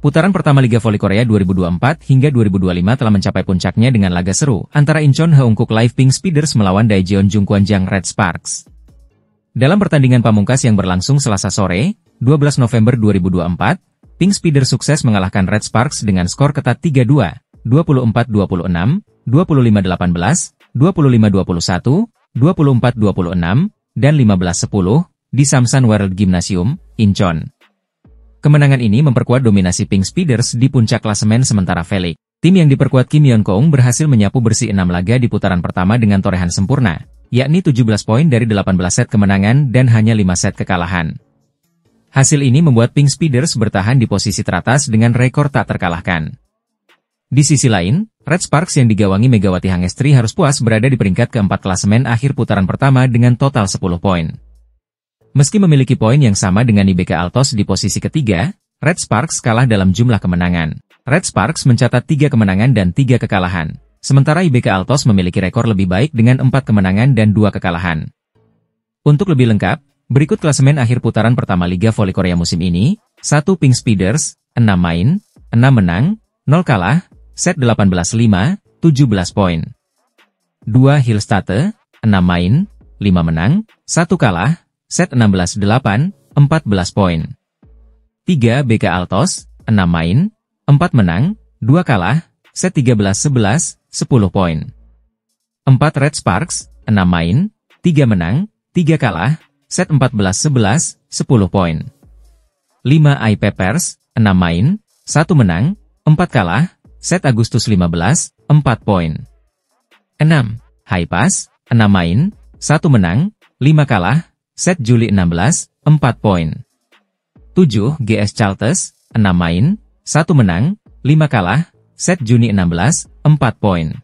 Putaran pertama Liga Voli Korea 2024 hingga 2025 telah mencapai puncaknya dengan laga seru antara Incheon Heungkook Live Pink Speeders melawan Daejeon Jungkwanjang Red Sparks. Dalam pertandingan pamungkas yang berlangsung Selasa sore, 12 November 2024, Pink Speeders sukses mengalahkan Red Sparks dengan skor ketat 3-2, 24-26, 25-18, 25-21, 24-26, dan 15-10, di Samsan World Gymnasium, Incheon. Kemenangan ini memperkuat dominasi Pink Speeders di puncak klasemen sementara V-League. Tim yang diperkuat Kim Yeon-kong berhasil menyapu bersih 6 laga di putaran pertama dengan torehan sempurna, yakni 17 poin dari 18 set kemenangan dan hanya 5 set kekalahan. Hasil ini membuat Pink Speeders bertahan di posisi teratas dengan rekor tak terkalahkan. Di sisi lain, Red Sparks yang digawangi Megawati Hangestri harus puas berada di peringkat keempat klasemen akhir putaran pertama dengan total 10 poin. Meski memiliki poin yang sama dengan IBK Altos di posisi ketiga, Red Sparks kalah dalam jumlah kemenangan. Red Sparks mencatat 3 kemenangan dan 3 kekalahan, sementara IBK Altos memiliki rekor lebih baik dengan 4 kemenangan dan 2 kekalahan. Untuk lebih lengkap, berikut klasemen akhir putaran pertama Liga Voli Korea musim ini. 1 Pink Speeders, 6 main, 6 menang, 0 kalah, set 18-5, 17 poin. 2 Hillstate, 6 main, 5 menang, 1 kalah, set 16-8, 14 poin. 3 BK Altos, 6 main, 4 menang, 2 kalah, set 13-11, 10 poin. 4 Red Sparks, 6 main, 3 menang, 3 kalah, set 14-11, 10 poin. 5 I-Peppers, 6 main, 1 menang, 4 kalah, set Agustus 15, 4 poin. 6 High Pass, 6 main, 1 menang, 5 kalah, set Juli 16, 4 poin. 7 GS Chaltes, 6 main, 1 menang, 5 kalah, set Juni 16, 4 poin.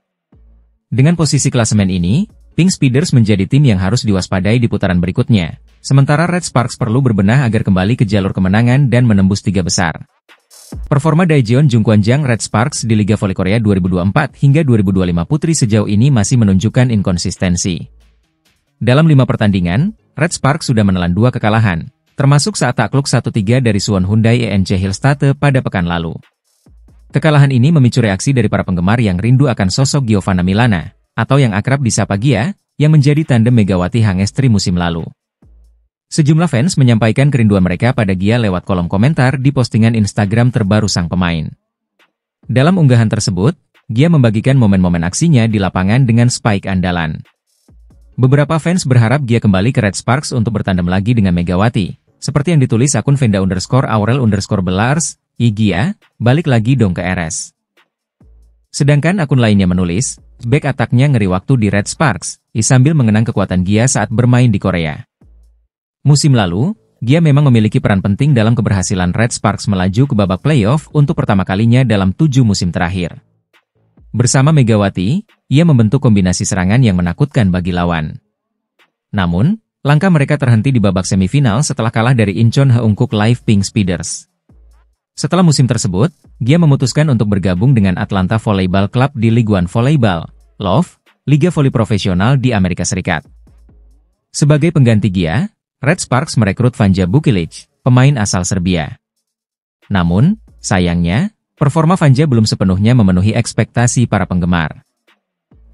Dengan posisi klasemen ini, Pink Speeders menjadi tim yang harus diwaspadai di putaran berikutnya, sementara Red Sparks perlu berbenah agar kembali ke jalur kemenangan dan menembus 3 besar. Performa Daejeon Jungkwanjang Red Sparks di Liga Voli Korea 2024 hingga 2025 putri sejauh ini masih menunjukkan inkonsistensi. Dalam 5 pertandingan, Red Sparks sudah menelan 2 kekalahan, termasuk saat takluk 1-3 dari Suwon Hyundai ENC Hillstate pada pekan lalu. Kekalahan ini memicu reaksi dari para penggemar yang rindu akan sosok Giovanna Milana, atau yang akrab disapa Gia, yang menjadi tandem Megawati Hangestri musim lalu. Sejumlah fans menyampaikan kerinduan mereka pada Gia lewat kolom komentar di postingan Instagram terbaru sang pemain. Dalam unggahan tersebut, Gia membagikan momen-momen aksinya di lapangan dengan spike andalan. Beberapa fans berharap Gia kembali ke Red Sparks untuk bertandem lagi dengan Megawati, seperti yang ditulis akun Venda_Aurel_Belars, Gia, balik lagi dong ke RS. Sedangkan akun lainnya menulis, back attack-nya ngeri waktu di Red Sparks, sambil mengenang kekuatan Gia saat bermain di Korea. Musim lalu, Gia memang memiliki peran penting dalam keberhasilan Red Sparks melaju ke babak playoff untuk pertama kalinya dalam 7 musim terakhir. Bersama Megawati, ia membentuk kombinasi serangan yang menakutkan bagi lawan. Namun, langkah mereka terhenti di babak semifinal setelah kalah dari Incheon Heungkook Live Pink Speeders. Setelah musim tersebut, Gia memutuskan untuk bergabung dengan Atlanta Volleyball Club di League One Volleyball, LOV, Liga Voli Profesional di Amerika Serikat. Sebagai pengganti Gia, Red Sparks merekrut Vanja Bukilic, pemain asal Serbia. Namun, sayangnya, performa Vanja belum sepenuhnya memenuhi ekspektasi para penggemar.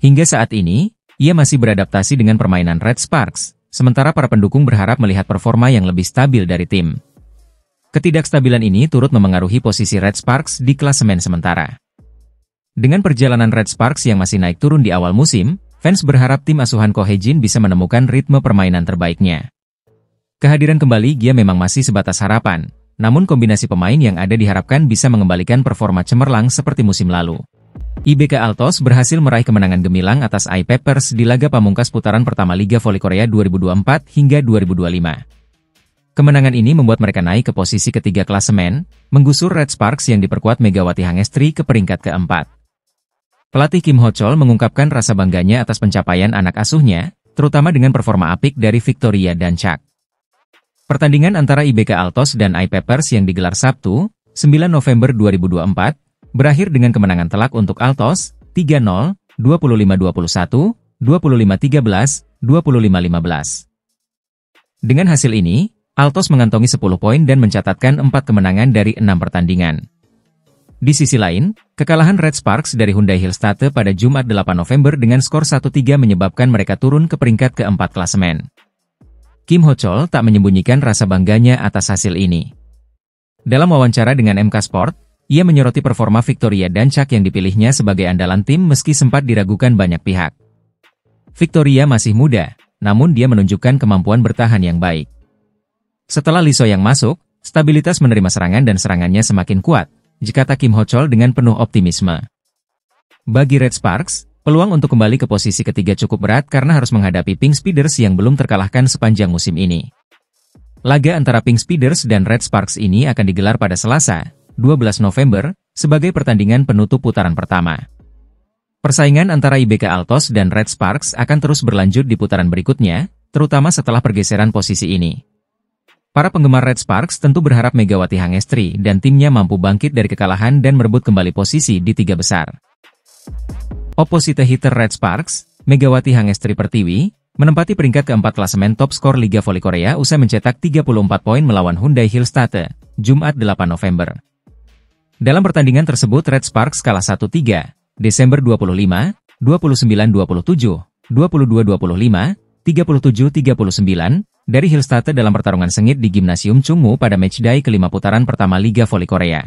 Hingga saat ini, ia masih beradaptasi dengan permainan Red Sparks, sementara para pendukung berharap melihat performa yang lebih stabil dari tim. Ketidakstabilan ini turut memengaruhi posisi Red Sparks di klasemen sementara. Dengan perjalanan Red Sparks yang masih naik turun di awal musim, fans berharap tim asuhan Ko Hae-jin bisa menemukan ritme permainan terbaiknya. Kehadiran kembali Gia memang masih sebatas harapan, namun kombinasi pemain yang ada diharapkan bisa mengembalikan performa cemerlang seperti musim lalu. IBK Altos berhasil meraih kemenangan gemilang atas I-Peppers di laga pamungkas putaran pertama Liga Voli Korea 2024 hingga 2025. Kemenangan ini membuat mereka naik ke posisi ketiga klasemen, menggusur Red Sparks yang diperkuat Megawati Hangestri ke peringkat keempat. Pelatih Kim Ho-chol mengungkapkan rasa bangganya atas pencapaian anak asuhnya, terutama dengan performa apik dari Victoria dan Chak. Pertandingan antara IBK Altos dan I-Peppers yang digelar Sabtu, 9 November 2024, berakhir dengan kemenangan telak untuk Altos, 3-0, 25-21, 25-13, 25-15. Dengan hasil ini, Altos mengantongi 10 poin dan mencatatkan 4 kemenangan dari 6 pertandingan. Di sisi lain, kekalahan Red Sparks dari Hyundai Hillstate pada Jumat 8 November dengan skor 1-3 menyebabkan mereka turun ke peringkat keempat klasemen. Kim Ho-chol tak menyembunyikan rasa bangganya atas hasil ini. Dalam wawancara dengan MK Sport, ia menyoroti performa Victoria Dancak yang dipilihnya sebagai andalan tim meski sempat diragukan banyak pihak. Victoria masih muda, namun dia menunjukkan kemampuan bertahan yang baik. Setelah Lee So-young masuk, stabilitas menerima serangan dan serangannya semakin kuat, kata Kim Ho-chol dengan penuh optimisme. Bagi Red Sparks, peluang untuk kembali ke posisi ketiga cukup berat karena harus menghadapi Pink Speeders yang belum terkalahkan sepanjang musim ini. Laga antara Pink Speeders dan Red Sparks ini akan digelar pada Selasa, 12 November, sebagai pertandingan penutup putaran pertama. Persaingan antara IBK Altos dan Red Sparks akan terus berlanjut di putaran berikutnya, terutama setelah pergeseran posisi ini. Para penggemar Red Sparks tentu berharap Megawati Hangestri dan timnya mampu bangkit dari kekalahan dan merebut kembali posisi di tiga besar. Opposite hitter Red Sparks, Megawati Hangestri Pertiwi, menempati peringkat keempat klasemen top skor Liga Voli Korea usai mencetak 34 poin melawan Hyundai Hillstate, Jumat 8 November. Dalam pertandingan tersebut Red Sparks kalah 1-3, Desember 25, 29-27, 22-25, 37-39, dari Hillstate dalam pertarungan sengit di Gimnasium Chungmu pada matchday kelima putaran pertama Liga Voli Korea.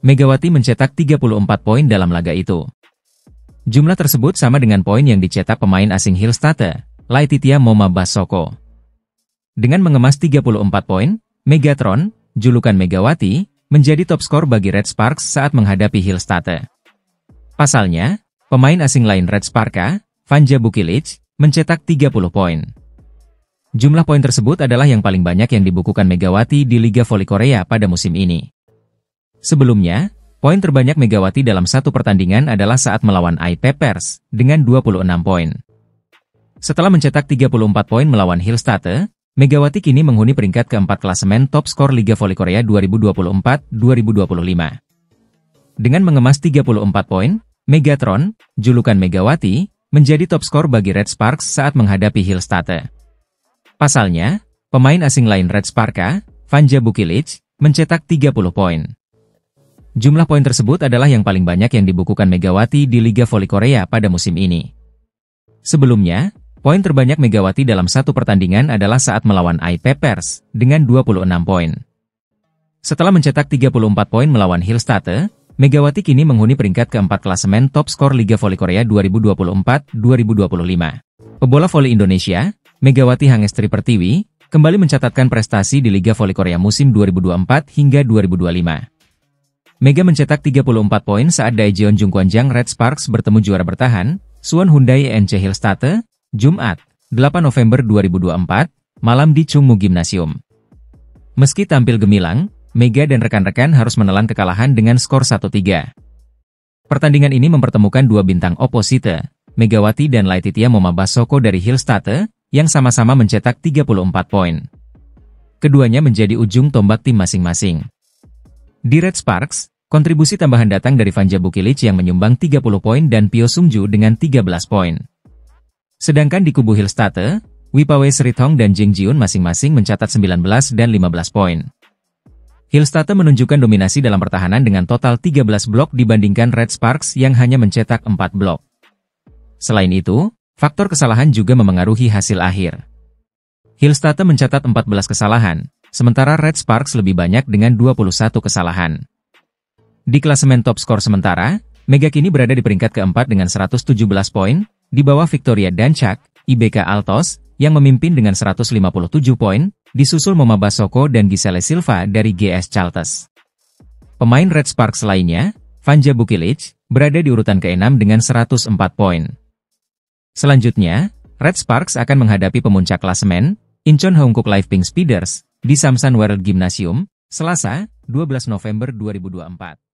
Megawati mencetak 34 poin dalam laga itu. Jumlah tersebut sama dengan poin yang dicetak pemain asing Hillstate, Laetitia Moma Basoko. Dengan mengemas 34 poin, Megatron, julukan Megawati, menjadi top skor bagi Red Sparks saat menghadapi Hillstate. Pasalnya, pemain asing lain Red Sparka, Vanja Bukilic, mencetak 30 poin. Jumlah poin tersebut adalah yang paling banyak yang dibukukan Megawati di Liga Voli Korea pada musim ini. Sebelumnya, poin terbanyak Megawati dalam satu pertandingan adalah saat melawan IP Pers, dengan 26 poin. Setelah mencetak 34 poin melawan Hillstate, Megawati kini menghuni peringkat keempat klasemen top skor Liga Voli Korea 2024-2025. Dengan mengemas 34 poin, Megatron, julukan Megawati, menjadi top skor bagi Red Sparks saat menghadapi Hillstate. Pasalnya, pemain asing lain Red Sparka, Vanja Bukilic, mencetak 30 poin. Jumlah poin tersebut adalah yang paling banyak yang dibukukan Megawati di Liga Voli Korea pada musim ini. Sebelumnya, poin terbanyak Megawati dalam satu pertandingan adalah saat melawan IP Pers, dengan 26 poin. Setelah mencetak 34 poin melawan Hillstate, Megawati kini menghuni peringkat keempat klasemen top skor Liga Voli Korea 2024-2025. Pebola voli Indonesia, Megawati Hangestri Pertiwi, kembali mencatatkan prestasi di Liga Voli Korea musim 2024 hingga 2025. Mega mencetak 34 poin saat Daejeon Jungkwanjang Red Sparks bertemu juara bertahan, Suwon Hyundai NC Hillstate, Jumat, 8 November 2024, malam di Chungmu Gimnasium. Meski tampil gemilang, Mega dan rekan-rekan harus menelan kekalahan dengan skor 1-3. Pertandingan ini mempertemukan dua bintang opposite, Megawati dan Laetitia Moma Basoko dari Hillstate, yang sama-sama mencetak 34 poin. Keduanya menjadi ujung tombak tim masing-masing. Di Red Sparks, kontribusi tambahan datang dari Vanja Bukilic yang menyumbang 30 poin dan Pyo Sungju dengan 13 poin. Sedangkan di kubu Hillstate, Wipawe Srithong dan Jing Jiun masing-masing mencatat 19 dan 15 poin. Hillstate menunjukkan dominasi dalam pertahanan dengan total 13 blok dibandingkan Red Sparks yang hanya mencetak 4 blok. Selain itu, faktor kesalahan juga memengaruhi hasil akhir. Hillstate mencatat 14 kesalahan, sementara Red Sparks lebih banyak dengan 21 kesalahan. Di klasemen top skor sementara, Mega kini berada di peringkat keempat dengan 117 poin, di bawah Victoria Dancak, IBK Altos, yang memimpin dengan 157 poin, disusul Moma Basoko dan Giselle Silva dari GS Chalters. Pemain Red Sparks lainnya, Vanja Bukilic, berada di urutan ke-6 dengan 104 poin. Selanjutnya, Red Sparks akan menghadapi pemuncak klasemen, Incheon Heungkuk Live Pink Speeders, di Samsan World Gymnasium, Selasa, 12 November 2024.